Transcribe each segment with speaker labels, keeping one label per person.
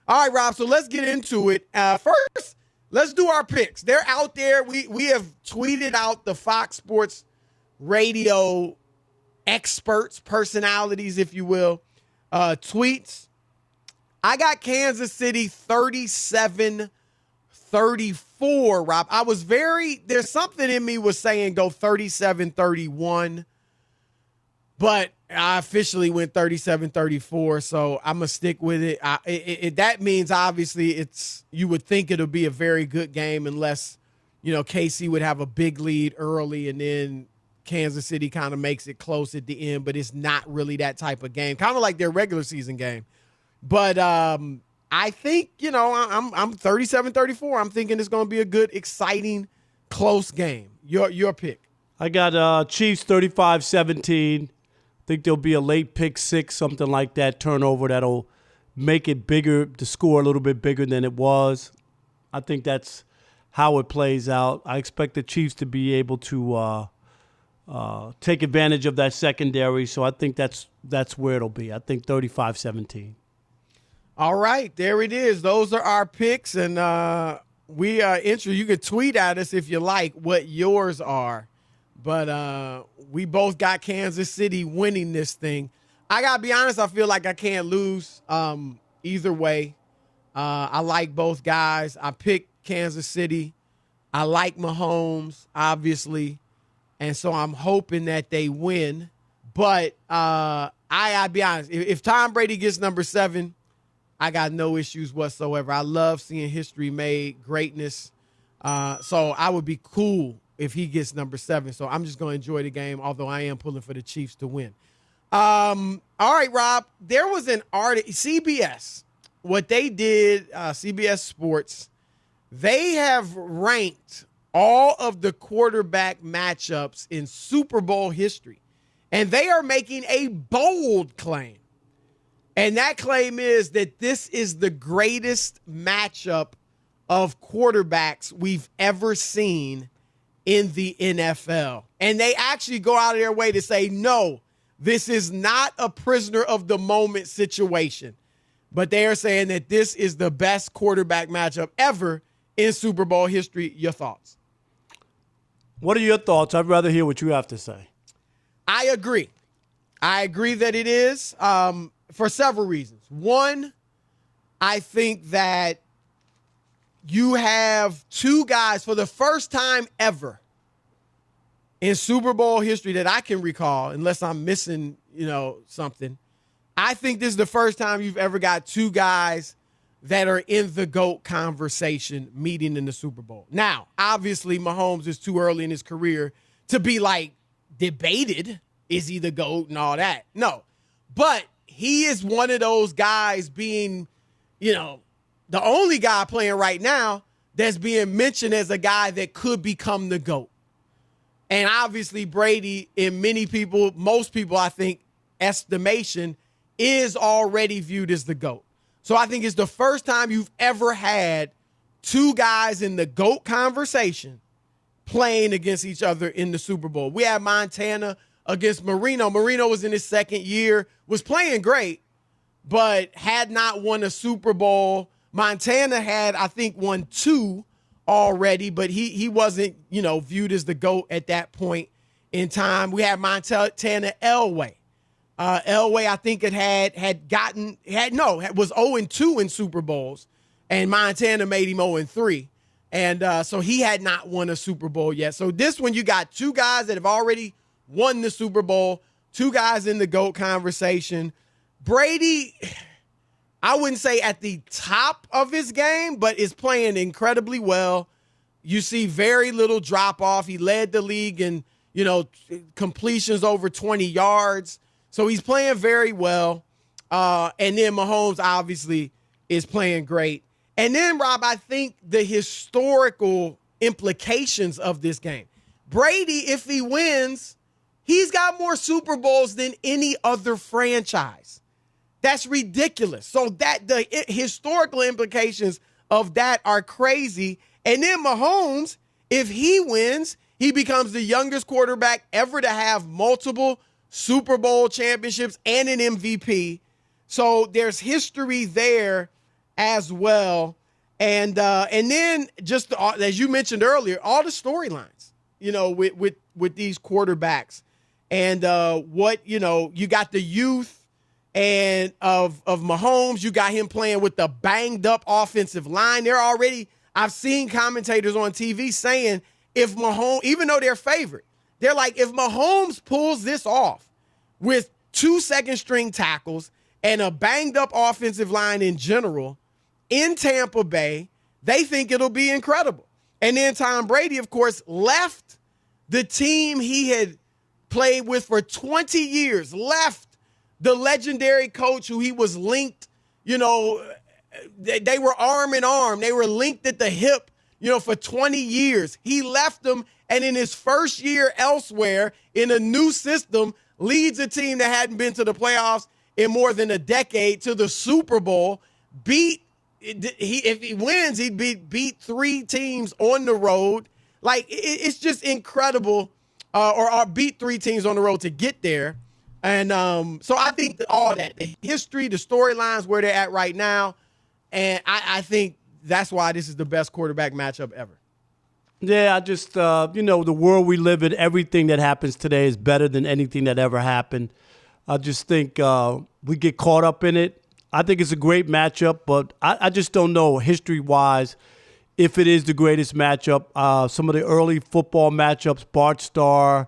Speaker 1: All right, Rob, so let's get into it. First, let's do our picks. They're out there. We have tweeted out the Fox Sports Radio experts, personalities, if you will, tweets. I got Kansas City 37-34, Rob. There's something in me was saying go 37-31, but I officially went 37-34, so I'm going to stick with it. That means, obviously, you would think it'll be a very good game unless, KC would have a big lead early and then Kansas City kind of makes it close at the end, but it's not really that type of game, kind of like their regular season game. But I think, I'm 37-34. I'm thinking it's going to be a good, exciting, close game. Your pick.
Speaker 2: I got Chiefs 35-17. Think there'll be a late pick six, something like that, turnover that'll make it bigger, the score a little bit bigger than it was. I think that's how it plays out. I expect the Chiefs to be able to take advantage of that secondary, so I think that's where it'll be. I think 35-17.
Speaker 1: All right, there it is. Those are our picks, and you can tweet at us if you like what yours are. But we both got Kansas City winning this thing. I got to be honest, I feel like I can't lose either way. I like both guys. I picked Kansas City. I like Mahomes, obviously. And so I'm hoping that they win. But I'll be honest, if Tom Brady gets number 7, I got no issues whatsoever. I love seeing history made, greatness. So I would be cool if he gets number 7. So I'm just going to enjoy the game, although I am pulling for the Chiefs to win. All right, Rob, there was an article, CBS, what they did, CBS Sports, they have ranked all of the quarterback matchups in Super Bowl history, and they are making a bold claim. And that claim is that this is the greatest matchup of quarterbacks we've ever seen in the NFL. And they actually go out of their way to say, no, this is not a prisoner of the moment situation. But they are saying that this is the best quarterback matchup ever in Super Bowl history. Your thoughts?
Speaker 2: What are your thoughts? I'd rather hear what you have to say.
Speaker 1: I agree. I agree that it is for several reasons. One, I think that you have two guys for the first time ever in Super Bowl history that I can recall, unless I'm missing, something. I think this is the first time you've ever got two guys that are in the GOAT conversation meeting in the Super Bowl. Now, obviously, Mahomes is too early in his career to be debated. Is he the GOAT and all that? No. But he is one of those guys being, the only guy playing right now that's being mentioned as a guy that could become the GOAT. And obviously Brady, in most people, I think, estimation, is already viewed as the GOAT. So I think it's the first time you've ever had two guys in the GOAT conversation playing against each other in the Super Bowl. We had Montana against Marino. Marino was in his second year, was playing great, but had not won a Super Bowl. Montana had, I think, won 2 already, but he wasn't, viewed as the GOAT at that point in time. We had Montana Elway. Elway, I think was 0-2 in Super Bowls, and Montana made him 0-3. And so he had not won a Super Bowl yet. So this one, you got two guys that have already won the Super Bowl, two guys in the GOAT conversation. Brady, I wouldn't say at the top of his game, but is playing incredibly well. You see very little drop off. He led the league in, completions over 20 yards. So he's playing very well. And then Mahomes obviously is playing great. And then, Rob, I think the historical implications of this game. Brady, if he wins, he's got more Super Bowls than any other franchise. That's ridiculous. So that the historical implications of that are crazy. And then Mahomes, if he wins, he becomes the youngest quarterback ever to have multiple Super Bowl championships and an MVP. So there's history there. as well. And then just as you mentioned earlier, all the storylines, with these quarterbacks, and you got the youth and of Mahomes. You got him playing with the banged up offensive line. I've seen commentators on TV saying if Mahomes, even though they're favored, they're like, if Mahomes pulls this off with 2 second-string tackles and a banged-up offensive line in general in Tampa Bay, they think it'll be incredible. And then Tom Brady, of course, left the team he had played with for 20 years, left the legendary coach who he was linked, they were arm in arm. They were linked at the hip, for 20 years. He left them, and in his first year elsewhere in a new system, leads a team that hadn't been to the playoffs in more than a decade to the Super Bowl. If he wins, he'd beat 3 teams on the road. Like, it's just incredible, or beat 3 teams on the road to get there. And so I think that all that, the history, the storylines, where they're at right now, and I think that's why this is the best quarterback matchup ever.
Speaker 2: Yeah, I just, the world we live in, everything that happens today is better than anything that ever happened. I just think we get caught up in it. I think it's a great matchup, but I just don't know history-wise if it is the greatest matchup. Some of the early football matchups, Bart Starr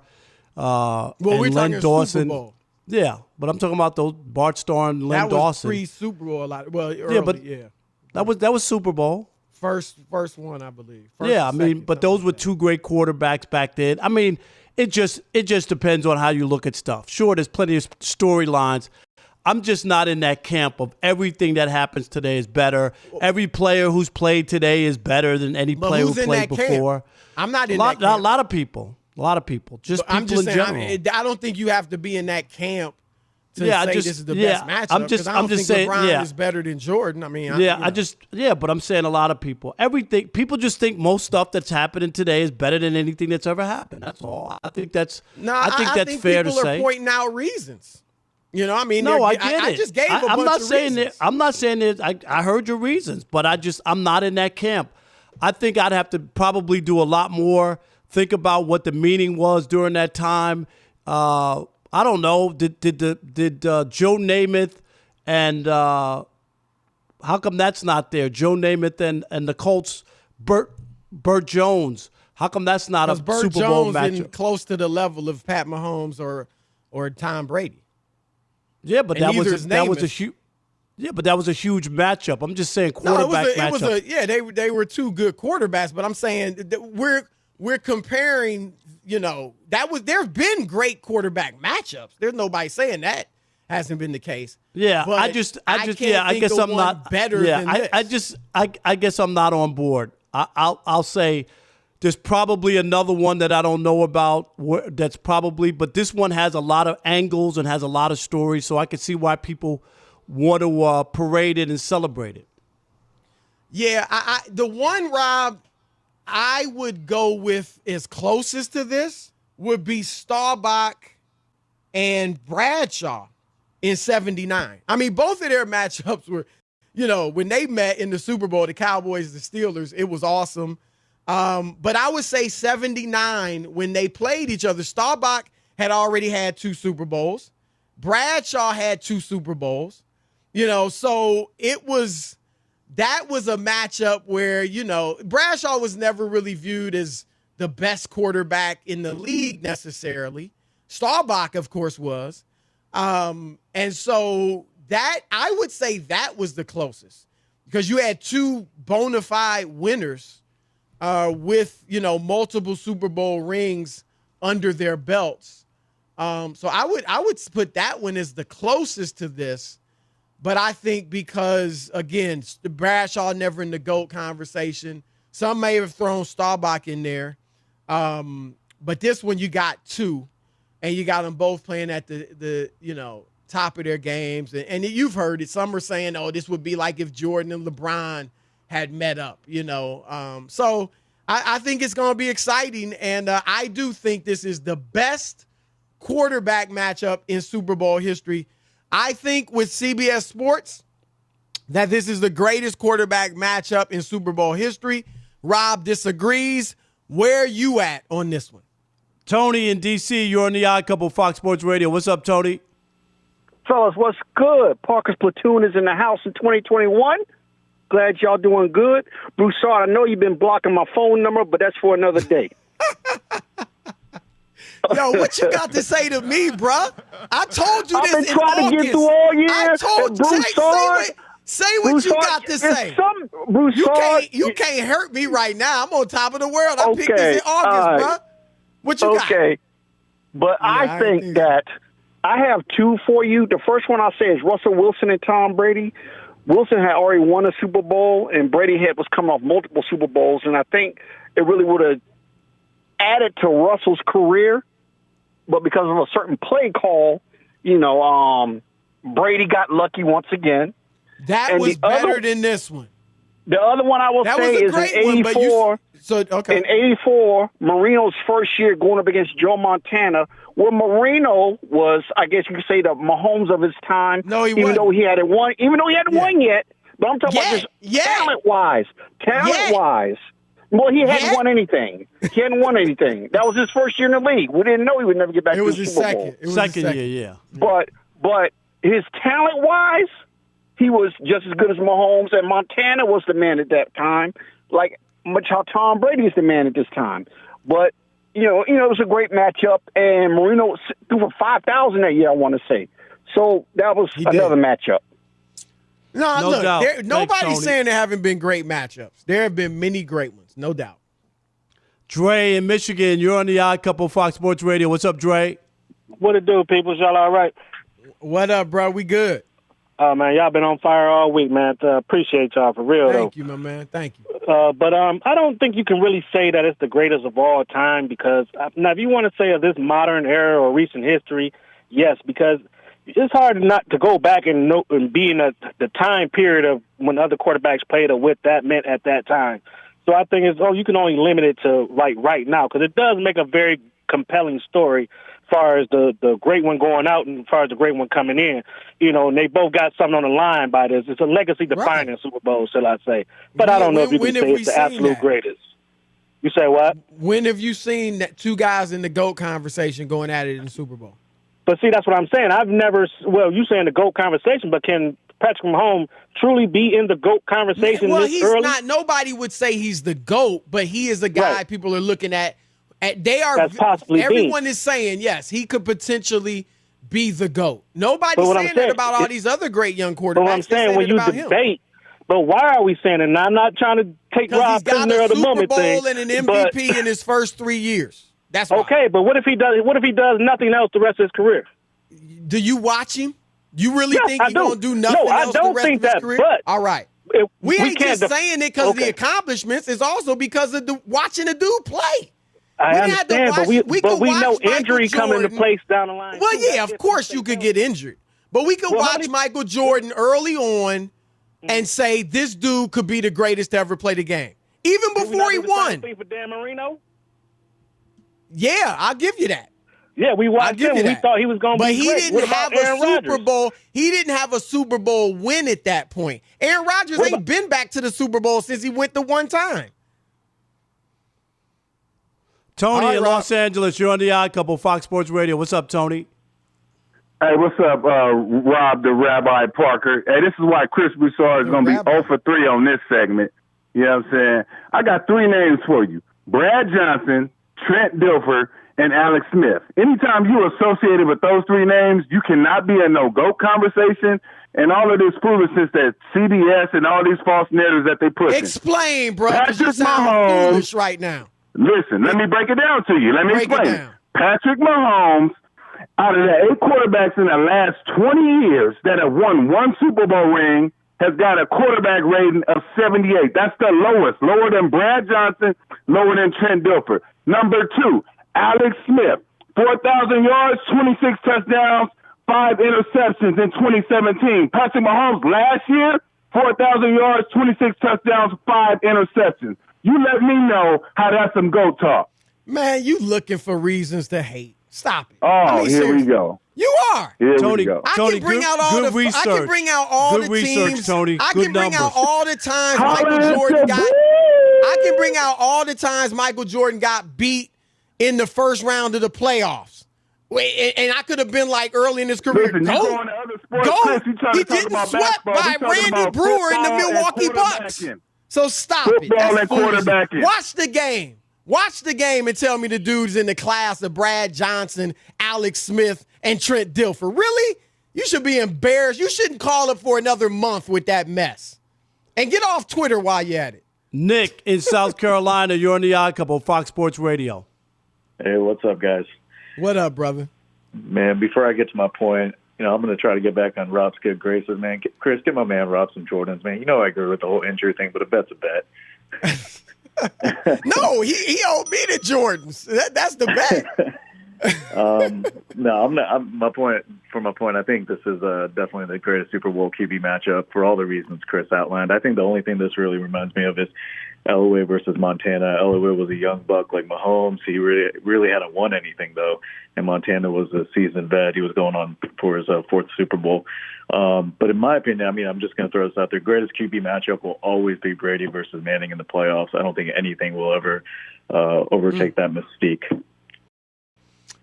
Speaker 2: and Len Dawson.
Speaker 1: Super Bowl.
Speaker 2: Yeah, but I'm talking about those Bart Starr and Len Dawson.
Speaker 1: That was pre-Super Bowl a lot. Well, early, yeah.
Speaker 2: That was Super Bowl.
Speaker 1: First one, I believe.
Speaker 2: But those were 2 great quarterbacks back then. I mean, it just depends on how you look at stuff. Sure, there's plenty of storylines. I'm just not in that camp of everything that happens today is better. Every player who's played today is better than any player who played before.
Speaker 1: I'm not in that camp.
Speaker 2: A lot of people. Just people in general.
Speaker 1: I don't think you have to be in that camp to say this is the best matchup.
Speaker 2: I'm just saying,
Speaker 1: LeBron is better than Jordan. I mean,
Speaker 2: but I'm saying a lot of people. People just think most stuff that's happening today is better than anything that's ever happened. That's all. I think that's fair to say.
Speaker 1: People are pointing out reasons.
Speaker 2: No, I get it.
Speaker 1: I just gave a bunch of reasons.
Speaker 2: I'm not saying that. I heard your reasons, but I'm not in that camp. I think I'd have to probably do a lot more. Think about what the meaning was during that time. I don't know. Did Joe Namath and how come that's not there? Joe Namath and the Colts, Burt Jones. How come that's not a Super Bowl matchup?
Speaker 1: Isn't close to the level of Pat Mahomes or Tom Brady.
Speaker 2: Yeah, but that was a huge. Yeah, but that was a huge matchup. I'm just saying quarterback matchup.
Speaker 1: They were 2 good quarterbacks, but I'm saying that we're comparing. There's been great quarterback matchups. There's nobody saying that hasn't been the case.
Speaker 2: Yeah,
Speaker 1: but
Speaker 2: I guess I'm not
Speaker 1: better than this.
Speaker 2: I guess I'm not on board. I'll say there's probably another one that I don't know about but this one has a lot of angles and has a lot of stories, so I can see why people want to parade it and celebrate it.
Speaker 1: Yeah, the one, Rob, I would go with as closest to this would be Staubach and Bradshaw in 79. I mean, both of their matchups were, when they met in the Super Bowl, the Cowboys, the Steelers, it was awesome. But I would say 79, when they played each other, Staubach had already had 2 Super Bowls. Bradshaw had 2 Super Bowls. So that was a matchup where, Bradshaw was never really viewed as the best quarterback in the league necessarily. Staubach, of course, was. And so that, I would say that was the closest because you had 2 bona fide winners with, multiple Super Bowl rings under their belts. So I would put that one as the closest to this. But I think because, again, Bradshaw never in the GOAT conversation. Some may have thrown Staubach in there. But this one you got 2, and you got them both playing at the top of their games. And you've heard it. Some are saying, this would be like if Jordan and LeBron had met up, So I think it's going to be exciting. And I do think this is the best quarterback matchup in Super Bowl history. I think with CBS Sports, that this is the greatest quarterback matchup in Super Bowl history. Rob disagrees. Where you at on this one?
Speaker 2: Tony in D.C., you're on the Odd Couple, Fox Sports Radio. What's up, Tony?
Speaker 3: Fellas, what's good? Parker's platoon is in the house in 2021. Glad y'all doing good. Broussard, I know you've been blocking my phone number, but that's for another day.
Speaker 1: Yo, what you got to say to me, bruh? I told you
Speaker 3: I've
Speaker 1: this
Speaker 3: been
Speaker 1: in
Speaker 3: trying
Speaker 1: August.
Speaker 3: to get through all year.
Speaker 1: I told you. Say what you got to say. You can't hurt me right now. I'm on top of the world. I picked this in August, bruh. What you got?
Speaker 3: Okay. But I think that I have two for you. The first one I'll say is Russell Wilson and Tom Brady. Wilson had already won a Super Bowl, and Brady was coming off multiple Super Bowls, and I think it really would have added to Russell's career. But because of a certain play call, Brady got lucky once again.
Speaker 1: That was better than this one.
Speaker 3: The other one I will say is in 84. In 84, Marino's first year going up against Joe Montana, where Marino was, I guess you could say, the Mahomes of his time.
Speaker 1: No, he
Speaker 3: even
Speaker 1: wasn't.
Speaker 3: though he hadn't won yet. But I'm talking about just talent-wise. Well, he hadn't won anything. He hadn't won anything. That was his first year in the league. We didn't know he would never get back to the Super Bowl.
Speaker 1: It was
Speaker 2: second
Speaker 1: his
Speaker 2: year, yeah.
Speaker 3: But his talent-wise, he was just as good as Mahomes, and Montana was the man at that time, like much how Tom Brady is the man at this time. But, it was a great matchup, and Marino threw for 5,000 that year, I want to say. So that was another matchup.
Speaker 1: No look,
Speaker 2: doubt.
Speaker 1: Nobody's saying there haven't been great matchups. There have been many great ones, no doubt.
Speaker 2: Dre in Michigan, you're on the Odd Couple, Fox Sports Radio. What's up, Dre?
Speaker 4: What it do, people? Y'all all right?
Speaker 1: What up, bro? We good.
Speaker 4: Man, y'all been on fire all week, man. Appreciate y'all for real,
Speaker 1: Thank you, my man. Thank you.
Speaker 4: But I don't think you can really say that it's the greatest of all time because now if you want to say of this modern era or recent history, yes, because it's hard not to go back and be in the time period of when other quarterbacks played or what that meant at that time. So I think you can only limit it to right now because it does make a very compelling story as far as the great one going out and as far as the great one coming in. And they both got something on the line by this. It's a legacy-defining Super Bowl, shall I say. But I don't know if you can say it's the absolute greatest. You say what?
Speaker 1: When have you seen that two guys in the GOAT conversation going at it in the Super Bowl?
Speaker 4: But see, that's what I'm saying. I've never – well, you're saying the GOAT conversation, but can Patrick Mahomes truly be in the GOAT conversation this early?
Speaker 1: Well, he's not – nobody would say he's the GOAT, but he is a guy people are looking at. That's possibly everyone is saying, yes, he could potentially be the GOAT. Nobody's saying that about all these other great young quarterbacks.
Speaker 4: But what I'm saying, when you debate – but why are we saying it? And I'm not trying to take Rob prisoner of the moment thing.
Speaker 1: He's got a Super Bowl and an MVP in his first 3 years. That's why.
Speaker 4: Okay, but what if he does nothing else the rest of his career?
Speaker 1: Do you watch him? You really think he's going to do nothing else
Speaker 4: I don't
Speaker 1: the rest
Speaker 4: think
Speaker 1: of his career?
Speaker 4: But
Speaker 1: all right. We ain't just saying it because of the accomplishments. It's also because of watching the dude play.
Speaker 4: I understand, but we know injury coming into place down the line.
Speaker 1: Well, yeah, of course you could get injured. But we could watch Michael Jordan early on and say this dude could be the greatest to ever play the game. Even before he won.
Speaker 4: For Dan Marino?
Speaker 1: Yeah, I'll give you that.
Speaker 4: Yeah, we watched him. We thought he was going to be great.
Speaker 1: But he didn't have a Super Bowl. He didn't have a Super Bowl win at that point. Aaron Rodgers ain't been back to the Super Bowl since he went the one time.
Speaker 2: Tony in Los Angeles, you're on the Odd Couple, Fox Sports Radio. What's up, Tony?
Speaker 5: Hey, what's up, Rob the Rabbi Parker? Hey, this is why Chris Broussard is going to be 0 for 3 on this segment. You know what I'm saying? I got 3 names for you. Brad Johnson, Trent Dilfer, and Alex Smith. Anytime you associated with those 3 names, you cannot be in no GOAT conversation and all of this foolishness that CBS and all these false narratives that they push.
Speaker 1: Explain, bro, because you sound foolish right now.
Speaker 5: Listen, let me break it down to you. Let me explain. Patrick Mahomes, out of the 8 quarterbacks in the last 20 years that have won 1 Super Bowl ring, has got a quarterback rating of 78. That's the lowest, lower than Brad Johnson, lower than Trent Dilfer. Number 2, Alex Smith, 4,000 yards, 26 touchdowns, 5 interceptions in 2017. Patrick Mahomes last year, 4,000 yards, 26 touchdowns, 5 interceptions. You let me know how that's some GOAT talk.
Speaker 1: Man, you looking for reasons to hate. Stop it.
Speaker 5: Oh, here we go.
Speaker 1: You are.
Speaker 2: Tony,
Speaker 1: I can bring out all the
Speaker 2: research.
Speaker 1: I can bring out all
Speaker 2: good
Speaker 1: the
Speaker 2: research,
Speaker 1: teams.
Speaker 2: Tony.
Speaker 1: I
Speaker 2: Good
Speaker 1: can bring
Speaker 2: numbers.
Speaker 1: out all the times Michael Jordan got. I can bring out all the times Michael Jordan got beat in the first round of the playoffs. And I could have been like early in his career.
Speaker 5: Listen,
Speaker 1: go.
Speaker 5: Chris,
Speaker 1: He didn't swept by Randy Brewer in the Milwaukee Bucks. So stop it. That's
Speaker 5: and quarterbacking.
Speaker 1: Watch the game. Watch the game and tell me the dudes in the class of Brad Johnson, Alex Smith, and Trent Dilfer. Really? You should be embarrassed. You shouldn't call up for another month with that mess. And get off Twitter while you're at it.
Speaker 2: Nick in South Carolina, you're on the Odd Couple, Fox Sports Radio.
Speaker 6: Hey, what's up, guys?
Speaker 1: What up, brother?
Speaker 6: Man, before I get to my point, I'm going to try to get back on Rob's good graces, man. Chris, get my man Rob some Jordans, man. I agree with the whole injury thing, but a bet's a bet.
Speaker 1: No, he owed me the Jordans. That's the bet.
Speaker 6: No, I'm not. My point, I think this is definitely the greatest Super Bowl QB matchup for all the reasons Chris outlined. I think the only thing this really reminds me of is Elway versus Montana. Elway was a young buck like Mahomes. He really hadn't won anything, though, and Montana was a seasoned vet. He was going on for his fourth Super Bowl. But in my opinion, I'm just going to throw this out there. Greatest QB matchup will always be Brady versus Manning in the playoffs. I don't think anything will ever overtake that mystique.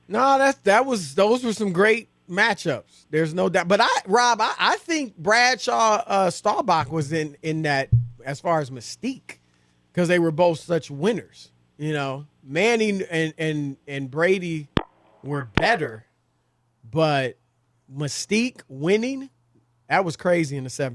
Speaker 1: No, those were some great matchups. There's no doubt. But I think Bradshaw Staubach was in that as far as mystique, because they were both such winners. Manning and Brady were better, but mystique winning, that was crazy in the 70s.